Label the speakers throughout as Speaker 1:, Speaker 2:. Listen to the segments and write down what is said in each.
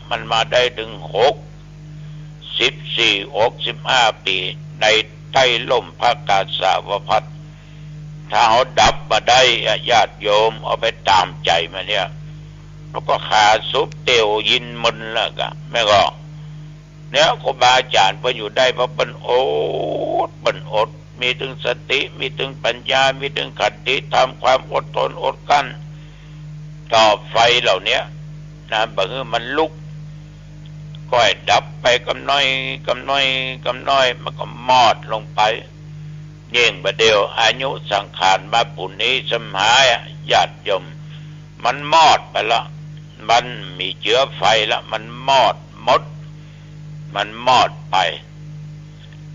Speaker 1: มันมาได้ถึง64-65 ปีในใต้ล่มพระกาสาวพัสต์ถ้าเขาดับมาได้ญาติโยมเอาไปตามใจมาเนี่ยแล้วก็ขาซุปเตียวยินมุนแล้วก็ไม่ก็เนี่ยครูบาอาจารย์พออยู่ได้เพราะเป็นอดมีถึงสติมีถึงปัญญามีถึงขันติทำความอดทนอดกั้นต่อไฟเหล่านี้นะบางทีมันลุกก็ให้ดับไปกำน้อยมันก็มอดลงไปเย่งบะเดียวอายุสังขารมาปุณนี้สมหายญาติโยมมันมอดไปละมันมีเชื้อไฟละมันมอดหมดมันมอดไป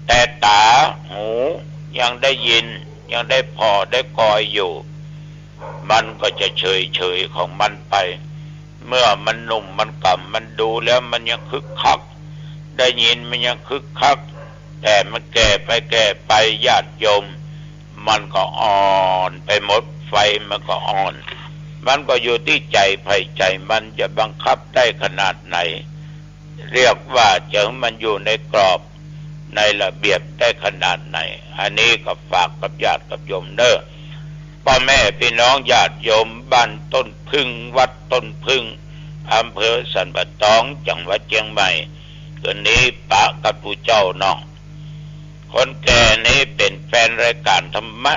Speaker 1: แต่ตาหูยังได้ยินยังได้พอได้คอยอยู่มันก็จะเฉยของมันไปเมื่อมันหนุ่มมันกำมันดูแล้วมันยังคึกคักได้ยินมันยังคึกคักแต่มันแก่ไปญาติโยมมันก็อ่อนไปหมดไฟมันก็อ่อนมันก็อยู่ที่ใจไผ่ใจมันจะบังคับได้ขนาดไหนเรียกว่าจะมันอยู่ในกรอบในระเบียบได้ขนาดไหนอันนี้ก็ฝากกับญาติกับโยมเด้อพ่อแม่พี่น้องญาติโยมบ้านต้นพึ่งวัดต้นพึ่งอำเภอสันป่าตองจังหวัดเชียงใหม่คืนนี้ปะกับผู้เจ้าน้องคนแก่นี้เป็นแฟนรายการธรรมะ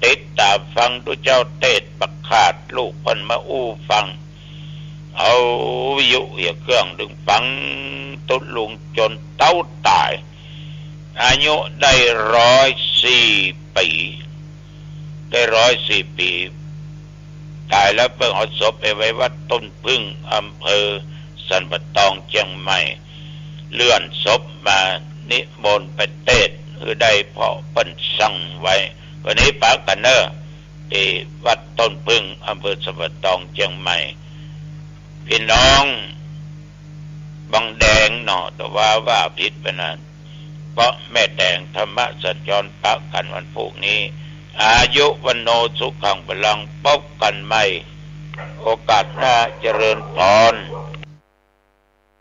Speaker 1: ติดตามฟังผู้เจ้าเทศน์ประกาศลูกคนมาอู้ฟังเอาวิทยุเครื่องดึงฟังตุลุงจนเต้าตายอายุได้104 ปีได้104 ปีตายแล้วเพิ่งเอาศพไปไว้วัดต้นพึ่งอำเภอสันป่าตองเชียงใหม่เลื่อนศพมานิมนต์ไปเทศน์คือได้เพราะเพิ่นสั่งไว้วันนี้ปากันเนอร์ที่วัดต้นพึ่งอำเภอสันป่าตองเชียงใหม่พี่น้องบางแดงเนาะแต่ว่าผิดไปนั่นเพราะแม่แดงธรรมะสัญจรปะกันวันพรุ่งนี้อายุวันโนสุขังพลังพบกันใหม่โอกาสหน้าเจริญพร